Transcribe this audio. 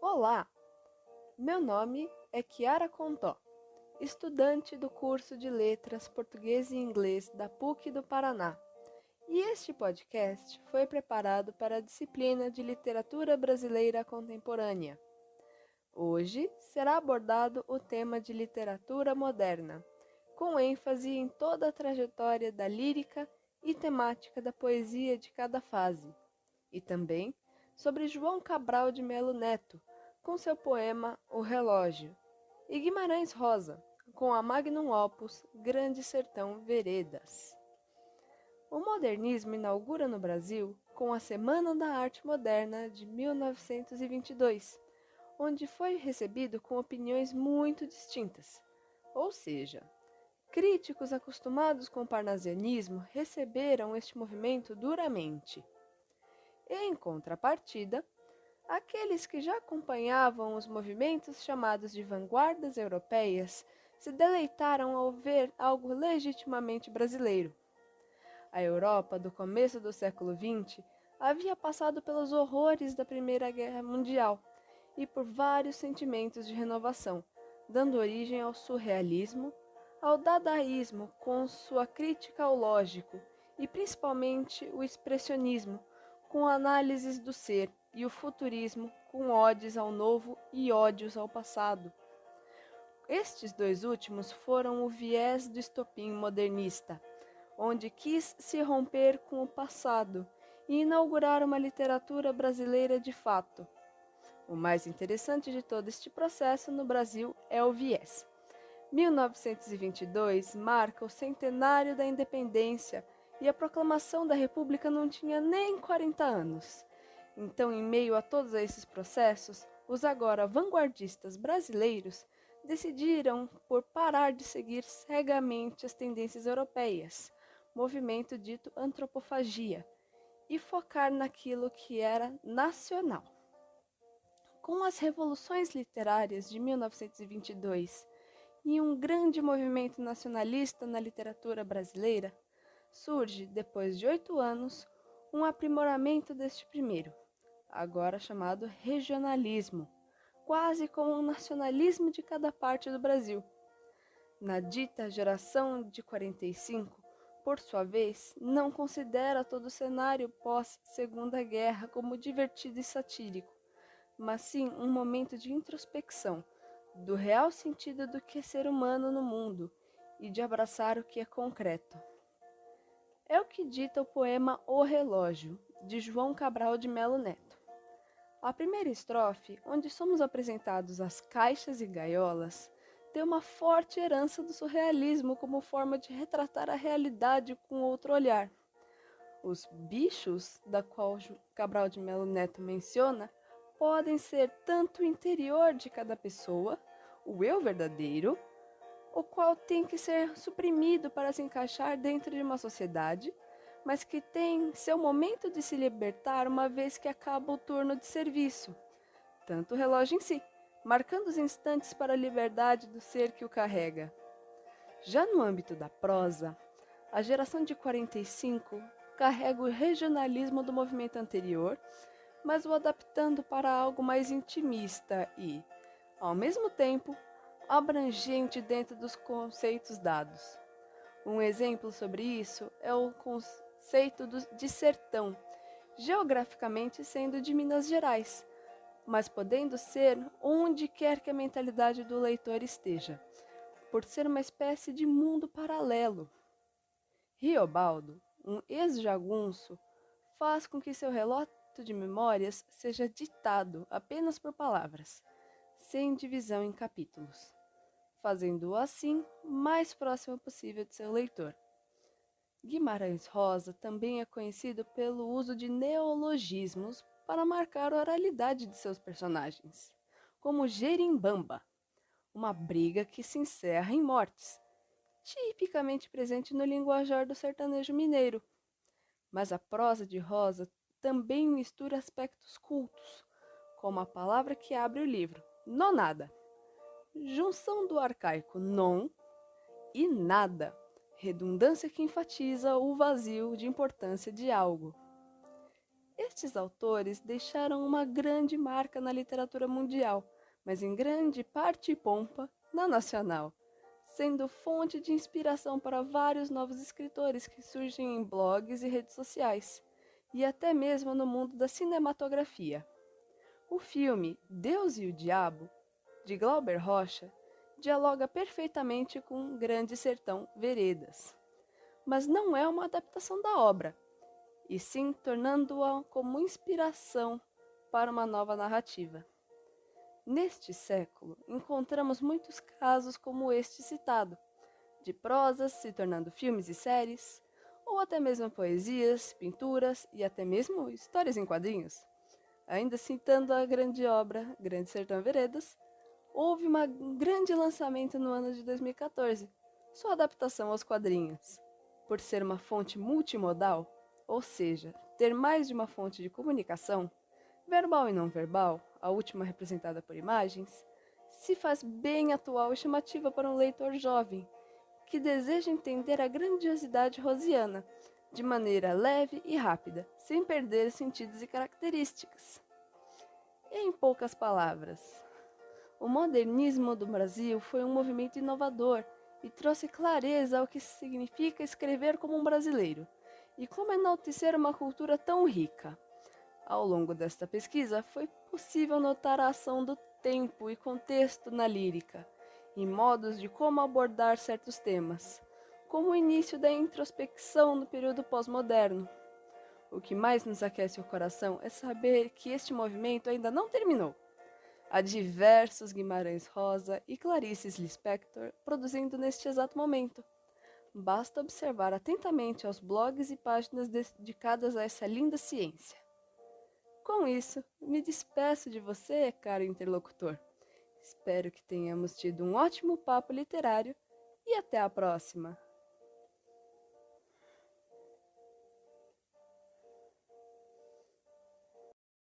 Olá, meu nome é Kiara Contó, estudante do curso de Letras Português e Inglês da PUC do Paraná. E este podcast foi preparado para a disciplina de Literatura Brasileira Contemporânea. Hoje será abordado o tema de literatura moderna, com ênfase em toda a trajetória da lírica e temática da poesia de cada fase, e também sobre João Cabral de Melo Neto, com seu poema O Relógio, e Guimarães Rosa, com a magnum opus Grande Sertão Veredas. O modernismo inaugura no Brasil com a Semana da Arte Moderna de 1922, onde foi recebido com opiniões muito distintas. Ou seja, críticos acostumados com o parnasianismo receberam este movimento duramente. Em contrapartida, aqueles que já acompanhavam os movimentos chamados de vanguardas europeias se deleitaram ao ver algo legitimamente brasileiro. A Europa do começo do século XX havia passado pelos horrores da Primeira Guerra Mundial e por vários sentimentos de renovação, dando origem ao surrealismo, ao dadaísmo com sua crítica ao lógico e principalmente o expressionismo, com análises do ser, e o futurismo, com odes ao novo e ódios ao passado. Estes dois últimos foram o viés do estopim modernista, onde quis se romper com o passado e inaugurar uma literatura brasileira de fato. O mais interessante de todo este processo no Brasil é o viés. 1922 marca o centenário da independência e a proclamação da República não tinha nem 40 anos. Então, em meio a todos esses processos, os agora vanguardistas brasileiros decidiram por parar de seguir cegamente as tendências europeias, movimento dito antropofagia, e focar naquilo que era nacional. Com as revoluções literárias de 1922 e um grande movimento nacionalista na literatura brasileira, surge, depois de 8 anos, um aprimoramento deste primeiro, agora chamado regionalismo, quase como um nacionalismo de cada parte do Brasil. Na dita geração de 45, por sua vez, não considera todo o cenário pós-Segunda Guerra como divertido e satírico, mas sim um momento de introspecção, do real sentido do que é ser humano no mundo e de abraçar o que é concreto. É o que dita o poema O Relógio, de João Cabral de Melo Neto. A primeira estrofe, onde somos apresentados às caixas e gaiolas, tem uma forte herança do surrealismo como forma de retratar a realidade com outro olhar. Os bichos, da qual Cabral de Melo Neto menciona, podem ser tanto o interior de cada pessoa, o eu verdadeiro, o qual tem que ser suprimido para se encaixar dentro de uma sociedade, mas que tem seu momento de se libertar uma vez que acaba o turno de serviço, tanto o relógio em si, marcando os instantes para a liberdade do ser que o carrega. Já no âmbito da prosa, a geração de 45 carrega o regionalismo do movimento anterior, mas o adaptando para algo mais intimista e, ao mesmo tempo, abrangente dentro dos conceitos dados. Um exemplo sobre isso é o conceito de sertão, geograficamente sendo de Minas Gerais, mas podendo ser onde quer que a mentalidade do leitor esteja, por ser uma espécie de mundo paralelo. Riobaldo, um ex-jagunço, faz com que seu relato de memórias seja ditado apenas por palavras, sem divisão em capítulos, fazendo-o assim mais próximo possível de seu leitor. Guimarães Rosa também é conhecido pelo uso de neologismos para marcar a oralidade de seus personagens, como Gerimbamba, uma briga que se encerra em mortes, tipicamente presente no linguajar do sertanejo mineiro. Mas a prosa de Rosa também mistura aspectos cultos, como a palavra que abre o livro, nonada, junção do arcaico non e nada, redundância que enfatiza o vazio de importância de algo. Estes autores deixaram uma grande marca na literatura mundial, mas em grande parte e pompa na nacional, sendo fonte de inspiração para vários novos escritores que surgem em blogs e redes sociais, e até mesmo no mundo da cinematografia. O filme Deus e o Diabo, de Glauber Rocha, dialoga perfeitamente com Grande Sertão Veredas, mas não é uma adaptação da obra, e sim tornando-a como inspiração para uma nova narrativa. Neste século, encontramos muitos casos como este citado, de prosas se tornando filmes e séries, ou até mesmo poesias, pinturas e até mesmo histórias em quadrinhos. Ainda citando a grande obra Grande Sertão Veredas, houve um grande lançamento no ano de 2014, sua adaptação aos quadrinhos. Por ser uma fonte multimodal, ou seja, ter mais de uma fonte de comunicação, verbal e não verbal, a última representada por imagens, se faz bem atual e chamativa para um leitor jovem, que deseja entender a grandiosidade rosiana, de maneira leve e rápida, sem perder sentidos e características. Em poucas palavras, o modernismo do Brasil foi um movimento inovador e trouxe clareza ao que significa escrever como um brasileiro e como enaltecer uma cultura tão rica. Ao longo desta pesquisa, foi possível notar a ação do tempo e contexto na lírica, e modos de como abordar certos temas, como o início da introspecção no período pós-moderno. O que mais nos aquece o coração é saber que este movimento ainda não terminou. Há diversos Guimarães Rosa e Clarice Lispector produzindo neste exato momento. Basta observar atentamente aos blogs e páginas dedicadas a essa linda ciência. Com isso, me despeço de você, caro interlocutor. Espero que tenhamos tido um ótimo papo literário e até a próxima!